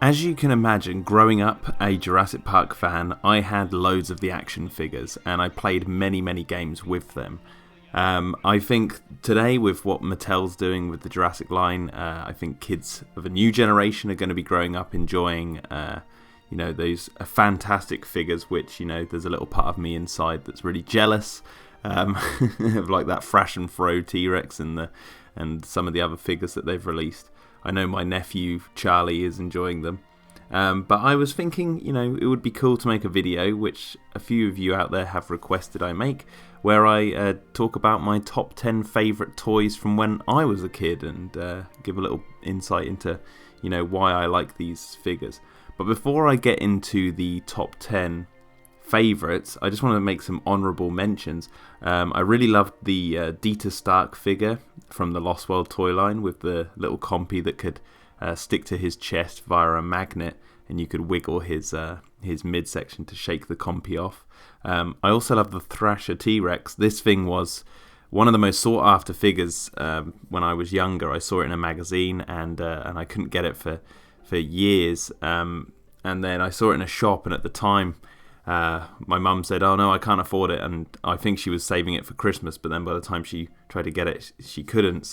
As you can imagine, growing up a Jurassic Park fan, I had loads of the action figures and I played many games with them. I think today with what Mattel's doing with the Jurassic line, I think kids of a new generation are going to be growing up enjoying those fantastic figures, which, there's a little part of me inside that's really jealous of like that Thrash and Throw T-Rex and some of the other figures that they've released. I know my nephew Charlie is enjoying them. But I was thinking, it would be cool to make a video, which a few of you out there have requested I make, where I talk about my top 10 favourite toys from when I was a kid and give a little insight into, why I like these figures. But before I get into the top 10 favourites, I just want to make some honourable mentions. I really loved the Dieter Stark figure from the Lost World toy line with the little compy that could stick to his chest via a magnet, and you could wiggle his midsection to shake the compy off. I also love the Thrasher T-Rex. This thing was one of the most sought after figures when I was younger. I saw it in a magazine and I couldn't get it for years. And then I saw it in a shop, and at the time my mum said, "Oh no, I can't afford it," and I think she was saving it for Christmas, but then by the time she tried to get it, she couldn't.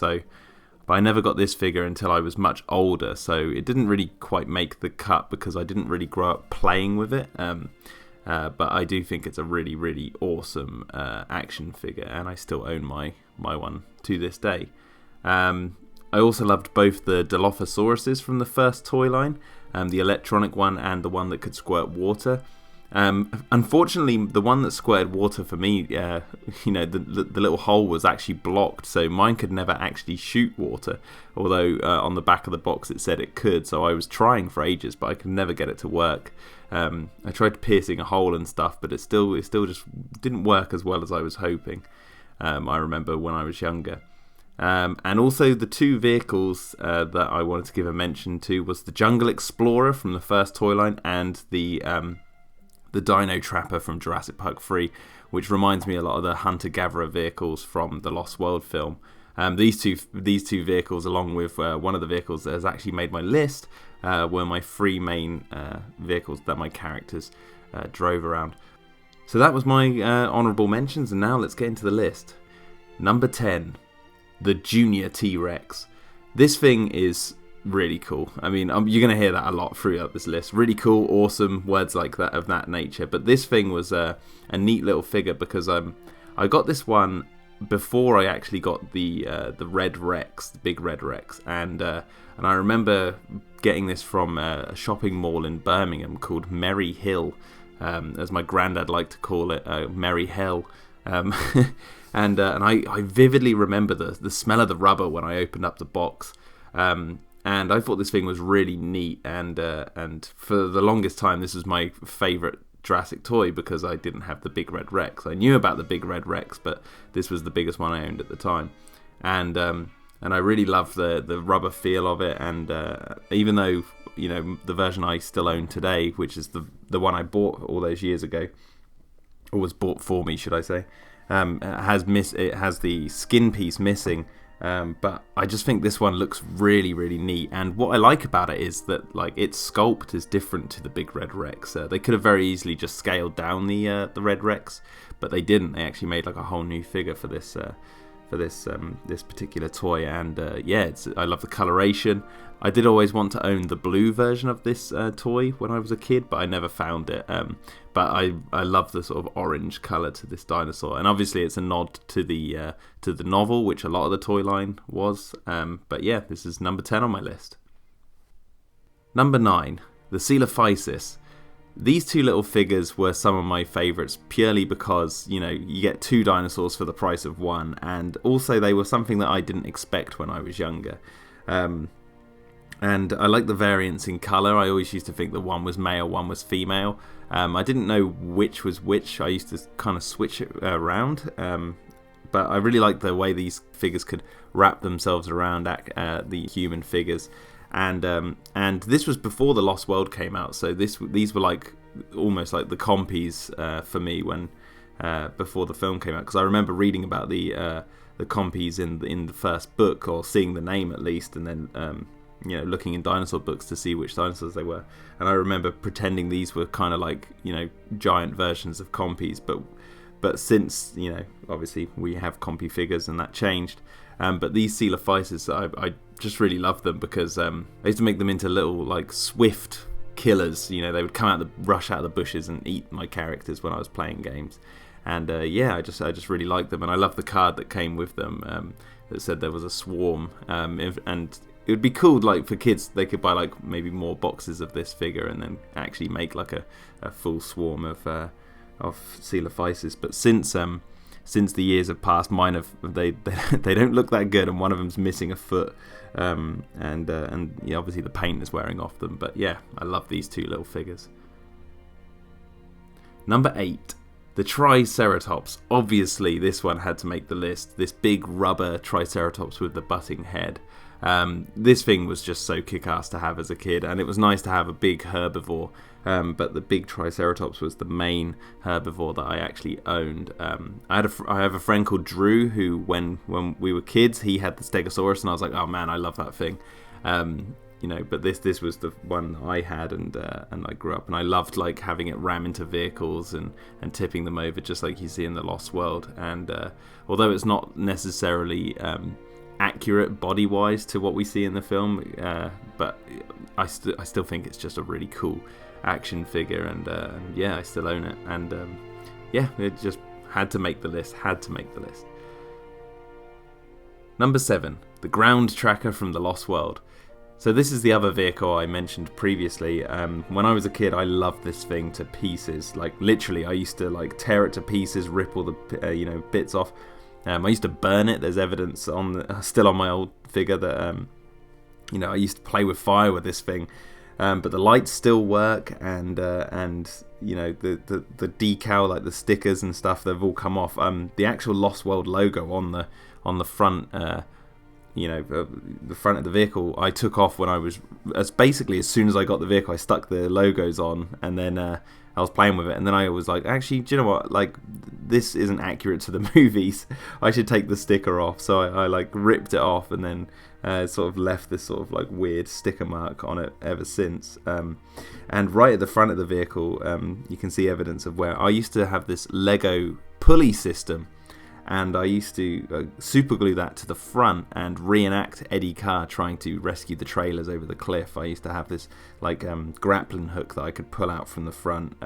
But I never got this figure until I was much older, so it didn't really quite make the cut because I didn't really grow up playing with it. But I do think it's a really awesome action figure, and I still own my one to this day. I also loved both the Dilophosauruses from the first toy line, the electronic one and the one that could squirt water. Unfortunately, the one that squirted water for me, the little hole was actually blocked, so mine could never actually shoot water, although on the back of the box it said it could, so I was trying for ages, but I could never get it to work. I tried piercing a hole and stuff, but it still just didn't work as well as I was hoping. I remember when I was younger. And also the two vehicles that I wanted to give a mention to was the Jungle Explorer from the first toy line and the Dino Trapper from Jurassic Park 3, which reminds me a lot of the hunter-gatherer vehicles from the Lost World film. These two vehicles, along with one of the vehicles that has actually made my list, were my three main vehicles that my characters drove around. So that was my honourable mentions, and now let's get into the list. Number 10, the Junior T-Rex. This thing is really cool. I mean, you're going to hear that a lot throughout this list. Really cool, awesome, words like that of that nature. But this thing was a neat little figure because I got this one before I actually got the Red Rex, the big Red Rex, and I remember getting this from a shopping mall in Birmingham called Merry Hill, as my granddad liked to call it, Merry Hell. And I vividly remember the smell of the rubber when I opened up the box. And I thought this thing was really neat, and for the longest time this was my favourite Jurassic toy because I didn't have the big Red Rex. I knew about the big Red Rex, but this was the biggest one I owned at the time, and I really loved the rubber feel of it. And even though the version I still own today, which is the one I bought all those years ago, or was bought for me, should I say, it has the skin piece missing. But I just think this one looks really neat, and what I like about it is that its sculpt is different to the big Red Rex. They could have very easily just scaled down the Red Rex, but they didn't. They actually made a whole new figure for this particular toy, and I love the coloration. I did always want to own the blue version of this toy when I was a kid, but I never found it. But I love the sort of orange colour to this dinosaur, and obviously it's a nod to the novel, which a lot of the toy line was. But yeah, this is number 10 on my list. Number 9, the Coelophysis. These two little figures were some of my favourites purely because, you get two dinosaurs for the price of one, and also they were something that I didn't expect when I was younger. And I like the variance in colour. I always used to think that one was male, one was female. I didn't know which was which. I used to kind of switch it around. But I really like the way these figures could wrap themselves around the human figures. And this was before the Lost World came out, so these were almost like the compies for me when before the film came out, because I remember reading about the compies in the first book, or seeing the name at least, and then looking in dinosaur books to see which dinosaurs they were. And I remember pretending these were kind of like, giant versions of compies, but since, obviously we have compy figures and that changed. But these Coelophysis, I just really love them because I used to make them into little like swift killers. They would come out, rush out of the bushes and eat my characters when I was playing games. And I just really like them, and I love the card that came with them that said there was a swarm. And it would be cool, like for kids, they could buy like maybe more boxes of this figure and then actually make like a full swarm of Coelophysis. But since the years have passed, mine they don't look that good, and one of them's missing a foot. And obviously the paint is wearing off them. But yeah, I love these two little figures. Number 8. The Triceratops. Obviously, this one had to make the list. This big rubber Triceratops with the butting head. This thing was just so kick-ass to have as a kid, and it was nice to have a big herbivore. But the big Triceratops was the main herbivore that I actually owned. I have a friend called Drew who, when we were kids, he had the Stegosaurus, and I was like, oh man, I love that thing. But this was the one I had, and I grew up, and I loved like having it ram into vehicles and tipping them over, just like you see in the Lost World. And although it's not necessarily accurate body-wise to what we see in the film, but I still think it's just a really cool action figure, and I still own it. And it just had to make the list. Number 7, the ground tracker from the Lost World. So this is the other vehicle I mentioned previously. When I was a kid, I loved this thing to pieces. Like literally, I used to like tear it to pieces, rip all the bits off. I used to burn it. There's evidence still on my old figure that I used to play with fire with this thing. But the lights still work, and the decal, like the stickers and stuff, they've all come off. The actual Lost World logo on the front. The front of the vehicle I took off when I was basically as soon as I got the vehicle, I stuck the logos on, and then I was playing with it, and then I was like, actually, do you know what, like this isn't accurate to the movies, I should take the sticker off. So I like ripped it off, and then sort of left this sort of like weird sticker mark on it ever since. And right at the front of the vehicle, you can see evidence of where I used to have this Lego pulley system. And I used to super glue that to the front and reenact Eddie Carr trying to rescue the trailers over the cliff. I used to have this like grappling hook that I could pull out from the front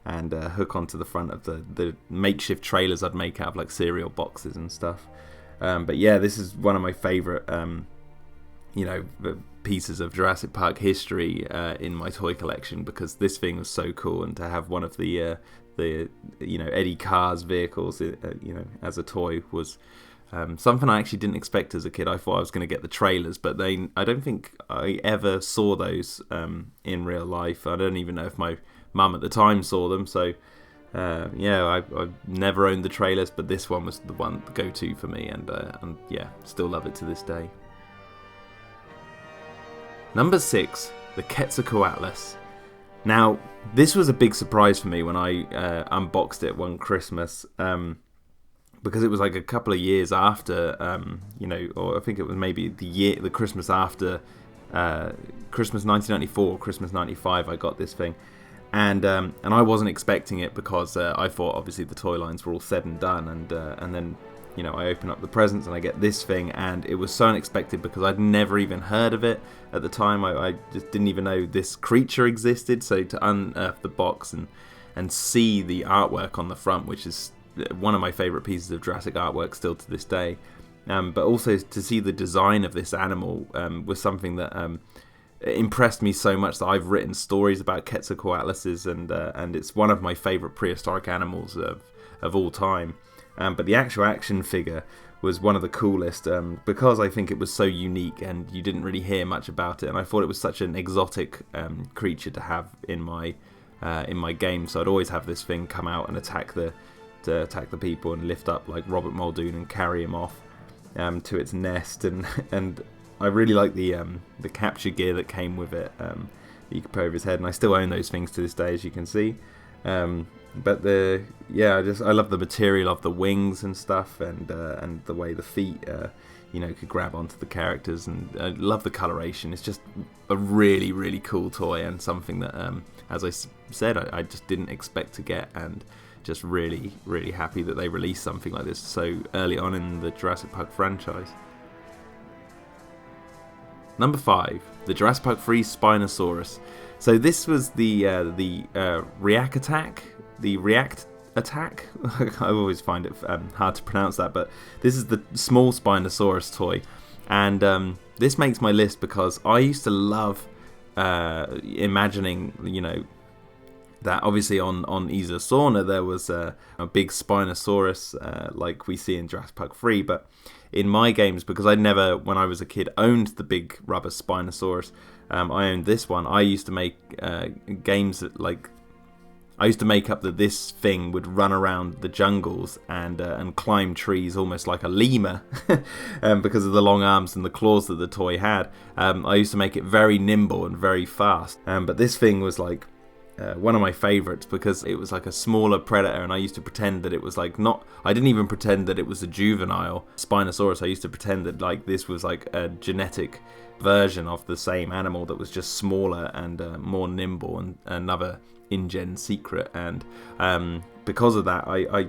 and hook onto the front of the makeshift trailers I'd make out of like cereal boxes and stuff. But yeah, this is one of my favourite pieces of Jurassic Park history in my toy collection, because this thing was so cool, and to have one of the Eddie Carr's vehicles as a toy was something I actually didn't expect as a kid. I thought I was going to get the trailers, but I don't think I ever saw those in real life. I don't even know if my mum at the time saw them. So I've never owned the trailers, but this one was the go-to for me, and still love it to this day. Number 6, the Quetzalcoatlus. Now, this was a big surprise for me when I unboxed it one Christmas, because it was like a couple of years after, or I think it was maybe the Christmas after Christmas 1994, Christmas 95, I got this thing. And I wasn't expecting it, because I thought obviously the toy lines were all said and done, and then I open up the presents and I get this thing, and it was so unexpected because I'd never even heard of it at the time. I just didn't even know this creature existed. So to unearth the box and see the artwork on the front, which is one of my favourite pieces of Jurassic artwork still to this day, but also to see the design of this animal was something that impressed me so much that I've written stories about Quetzalcoatluses, and it's one of my favourite prehistoric animals of all time. But the actual action figure was one of the coolest, because I think it was so unique and you didn't really hear much about it, and I thought it was such an exotic creature to have in my game. So I'd always have this thing come out and attack the people and lift up like Robert Muldoon and carry him off to its nest, and I really like the capture gear that came with it. You could put over his head, and I still own those things to this day, as you can see. But I love the material of the wings and stuff, and the way the feet could grab onto the characters, and I love the coloration. It's just a really, really cool toy, and something that, as I said, I just didn't expect to get, and just really, really happy that they released something like this so early on in the Jurassic Park franchise. Number 5, the Jurassic Park 3 Spinosaurus. So this was the React Attack, I always find it hard to pronounce that, but this is the small Spinosaurus toy, and this makes my list because I used to love imagining, that obviously on Isla Sorna there was a big Spinosaurus like we see in Jurassic Park 3, but in my games, because I never, when I was a kid, owned the big rubber Spinosaurus, I owned this one. I used to make games that, like, I used to make up that this thing would run around the jungles and climb trees almost like a lemur because of the long arms and the claws that the toy had. I used to make it very nimble and very fast, but this thing was like one of my favourites because it was like a smaller predator, and I used to pretend that it was like I didn't even pretend that it was a juvenile Spinosaurus. I used to pretend that like this was like a genetic version of the same animal that was just smaller and more nimble, and another InGen secret. And because of that, I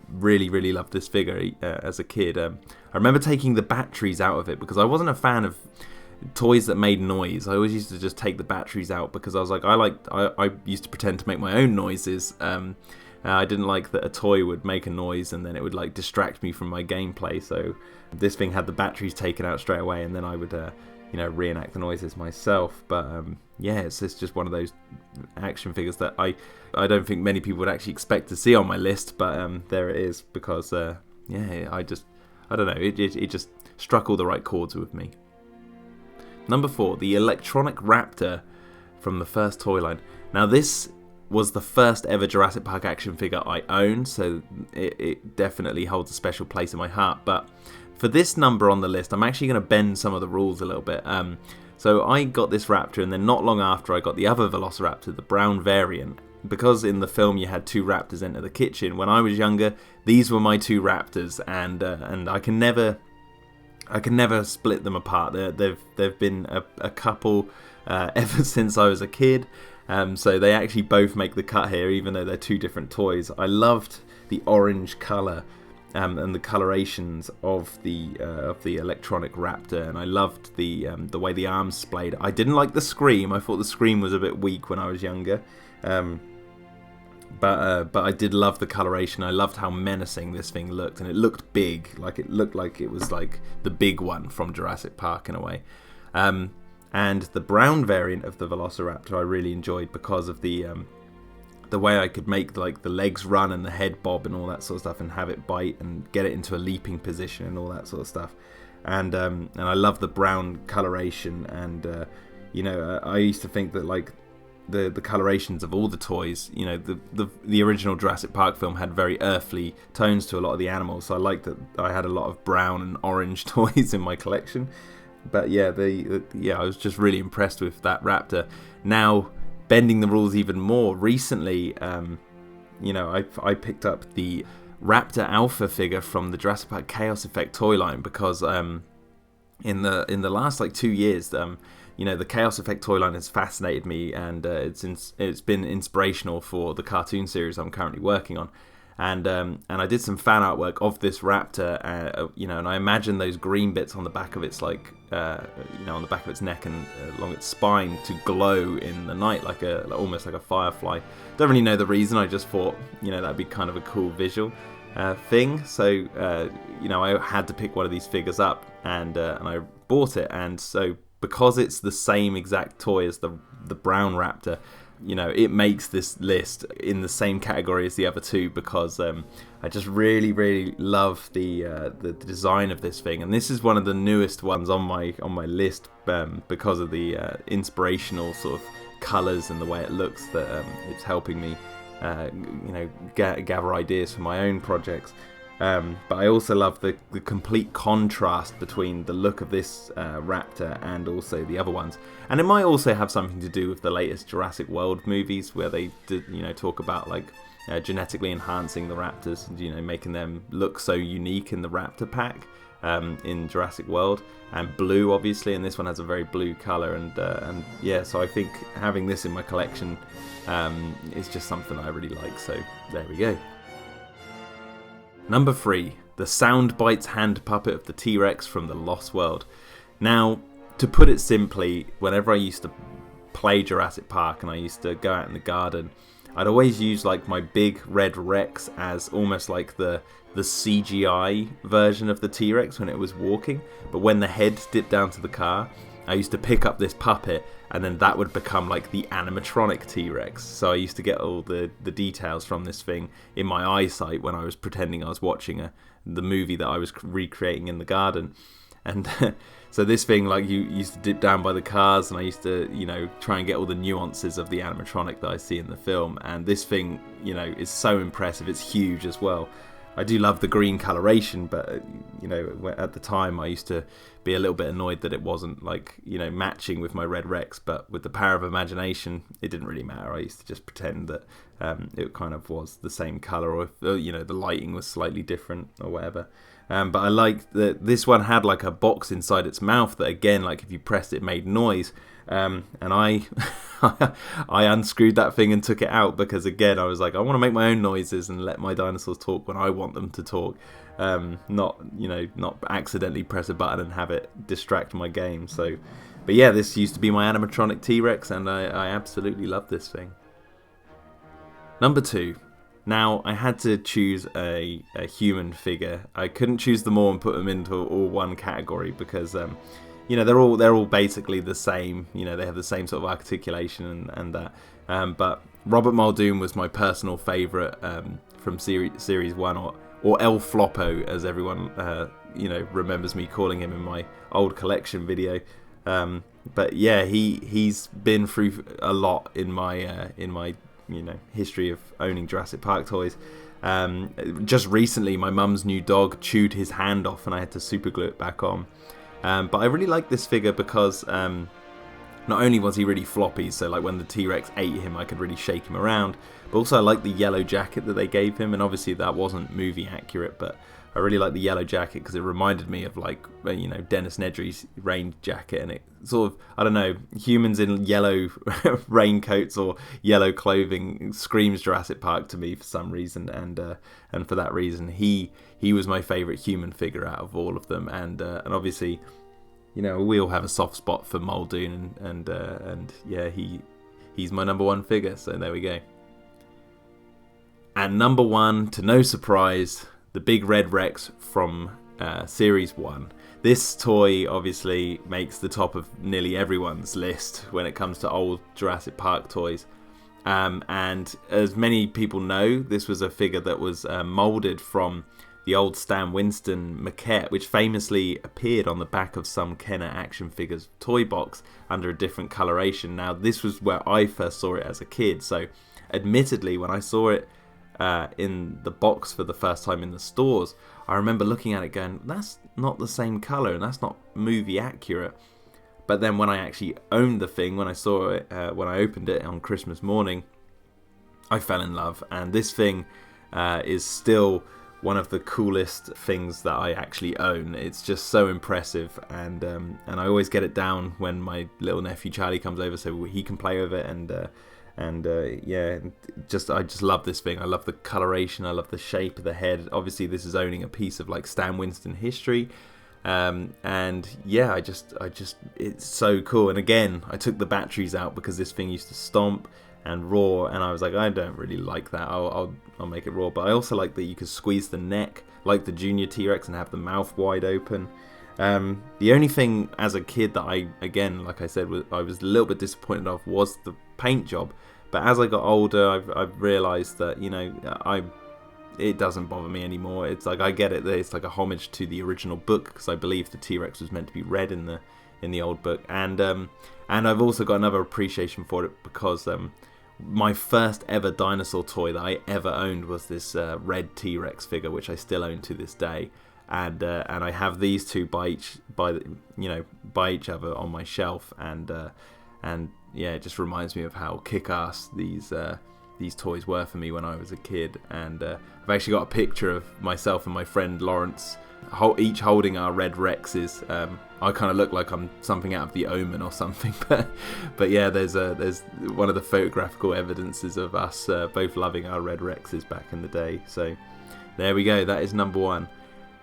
really, really loved this figure as a kid. I remember taking the batteries out of it because I wasn't a fan of toys that made noise. I always used to just take the batteries out because I was like, I used to pretend to make my own noises. I didn't like that a toy would make a noise and then it would like distract me from my gameplay. So this thing had the batteries taken out straight away, and then I would reenact the noises myself. But it's just one of those action figures that I don't think many people would actually expect to see on my list, but there it is because I don't know, it just struck all the right chords with me. Number 4, the Electronic Raptor from the first toy line. Now this was the first ever Jurassic Park action figure I owned, so it definitely holds a special place in my heart. But for this number on the list, I'm actually going to bend some of the rules a little bit. So I got this Raptor, and then not long after I got the other Velociraptor, the brown variant. Because in the film you had 2 raptors enter the kitchen, when I was younger, these were my 2 raptors, and I can never split them apart. They've been a couple ever since I was a kid. So they actually both make the cut here, even though they're 2 different toys. I loved the orange colour and the colorations of the Electronic Raptor, and I loved the way the arms splayed. I didn't like the scream. I thought the scream was a bit weak when I was younger. But I did love the coloration. I loved how menacing this thing looked, and it looked big. Like it looked like it was like the big one from Jurassic Park in a way. And the brown variant of the Velociraptor I really enjoyed because of the way I could make like the legs run and the head bob and all that sort of stuff, and have it bite and get it into a leaping position and all that sort of stuff. And I love the brown coloration, and I used to think that like the colorations of all the toys, the original Jurassic Park film had very earthly tones to a lot of the animals, so I liked that I had a lot of brown and orange toys in my collection. But I was just really impressed with that Raptor. Now, bending the rules even more, recently, I picked up the Raptor Alpha figure from the Jurassic Park Chaos Effect toy line because in the last like 2 years, the Chaos Effect toy line has fascinated me, and it's been inspirational for the cartoon series I'm currently working on. And I did some fan artwork of this Raptor, and I imagine those green bits on the back of its on the back of its neck and along its spine to glow in the night almost like a firefly. Don't really know the reason. I just thought that'd be kind of a cool visual thing. So I had to pick one of these figures up, and I bought it. And so because it's the same exact toy as the brown Raptor, it makes this list in the same category as the other 2 because I just really, really love the design of this thing, and this is one of the newest ones on my list because of the inspirational sort of colours and the way it looks. That it's helping me gather ideas for my own projects. But I also love the complete contrast between the look of this Raptor and also the other ones. And it might also have something to do with the latest Jurassic World movies, where they did, talk about like genetically enhancing the raptors, making them look so unique in the Raptor pack. in Jurassic World, and blue obviously, and this one has a very blue colour, and yeah, so I think having this in my collection is just something I really like, so there we go. Number 3, the Soundbites hand puppet of the T-Rex from the Lost World. Now, to put it simply, whenever I used to play Jurassic Park and I used to go out in the garden, I'd always use like my big red Rex as almost like the CGI version of the T-Rex when it was walking, but when the head dipped down to the car, I used to pick up this puppet and then that would become like the animatronic T-Rex. So I used to get all the details from this thing in my eyesight when I was pretending I was watching the movie that I was recreating in the garden. And so this thing, like, you used to dip down by the cars, and I used to, you know, try and get all the nuances of the animatronic that I see in the film. And this thing, you know, is so impressive. It's huge as well. I do love the green coloration, but, you know, at the time I used to be a little bit annoyed that it wasn't, like, you know, matching with my red Rex. But with the power of imagination, it didn't really matter. I used to just pretend that it kind of was the same colour, or, you know, the lighting was slightly different or whatever. But I like that this one had like a box inside its mouth that, again, like if you pressed it made noise. And I I unscrewed that thing and took it out because, again, I was like, I want to make my own noises and let my dinosaurs talk when I want them to talk. Not accidentally press a button and have it distract my game. So, but yeah, this used to be my animatronic T-Rex, and I absolutely love this thing. Number 2. Now, I had to choose a human figure. I couldn't choose them all and put them into all one category because, you know, they're all basically the same. You know, they have the same sort of articulation and that. But Robert Muldoon was my personal favourite from series 1, or El Floppo, as everyone you know, remembers me calling him in my old collection video. But yeah, he's been through a lot in my you know, history of owning Jurassic Park toys. Just recently, my mum's new dog chewed his hand off and I had to super glue it back on. But I really like this figure because not only was he really floppy, so like when the T-Rex ate him, I could really shake him around, but also I like the yellow jacket that they gave him, and obviously that wasn't movie accurate, but I really like the yellow jacket because it reminded me of, like, you know, Dennis Nedry's rain jacket, and it sort of, I don't know, humans in yellow raincoats or yellow clothing screams Jurassic Park to me for some reason, and for that reason he was my favourite human figure out of all of them, and obviously, you know, we all have a soft spot for Muldoon, and yeah, he's my number 1 figure, so there we go. And number 1, to no surprise, the big red Rex from Series 1. This toy obviously makes the top of nearly everyone's list when it comes to old Jurassic Park toys. And as many people know, this was a figure that was moulded from the old Stan Winston maquette, which famously appeared on the back of some Kenner action figures toy box under a different coloration. Now, this was where I first saw it as a kid, so admittedly, when I saw it in the box for the first time in the stores, I remember looking at it going, that's not the same colour and that's not movie accurate. But then when I actually owned the thing, when I saw it, when I opened it on Christmas morning, I fell in love, and this thing is still one of the coolest things that I actually own. It's just so impressive, and I always get it down when my little nephew Charlie comes over so he can play with it, and yeah, I just love this thing. I love the coloration, I love the shape of the head. Obviously this is owning a piece of like Stan Winston history, and yeah, I just it's so cool. And again, I took the batteries out because this thing used to stomp and roar, and I was like, I don't really like that. I'll make it roar. But I also like that you could squeeze the neck like the junior T-Rex and have the mouth wide open. The only thing as a kid that I, again, like I said, I was a little bit disappointed of was the paint job. But as I got older, I've realised that, you know, it doesn't bother me anymore. It's like, I get it that it's like a homage to the original book, because I believe the T-Rex was meant to be red in the old book, and I've also got another appreciation for it because my first ever dinosaur toy that I ever owned was this red T-Rex figure, which I still own to this day, and I have these two by each other on my shelf, and yeah, it just reminds me of how kick-ass these these toys were for me when I was a kid. And I've actually got a picture of myself and my friend Lawrence, each holding our red Rexes. I kind of look like I'm something out of The Omen or something, but yeah, there's one of the photographical evidences of us both loving our red Rexes back in the day. So there we go, that is number 1.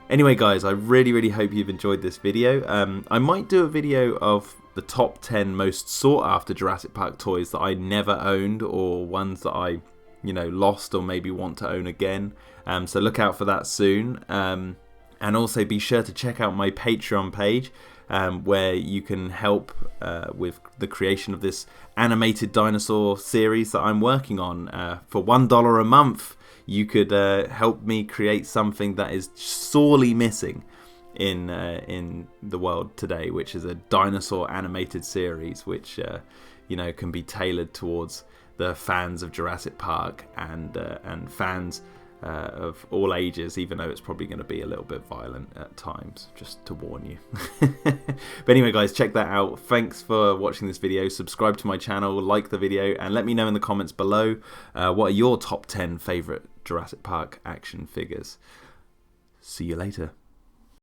Anyway guys, I really hope you've enjoyed this video. I might do a video of the top 10 most sought after Jurassic Park toys that I never owned, or ones that I lost or maybe want to own again. So look out for that soon. And also be sure to check out my Patreon page, where you can help with the creation of this animated dinosaur series that I'm working on. For $1 a month, you could help me create something that is sorely missing in the world today, which is a dinosaur animated series, which can be tailored towards the fans of Jurassic Park and fans of all ages, even though it's probably going to be a little bit violent at times, just to warn you. But anyway guys, check that out. Thanks for watching this video. Subscribe to my channel, like the video, and let me know in the comments below what are your top 10 favourite Jurassic Park action figures. See you later.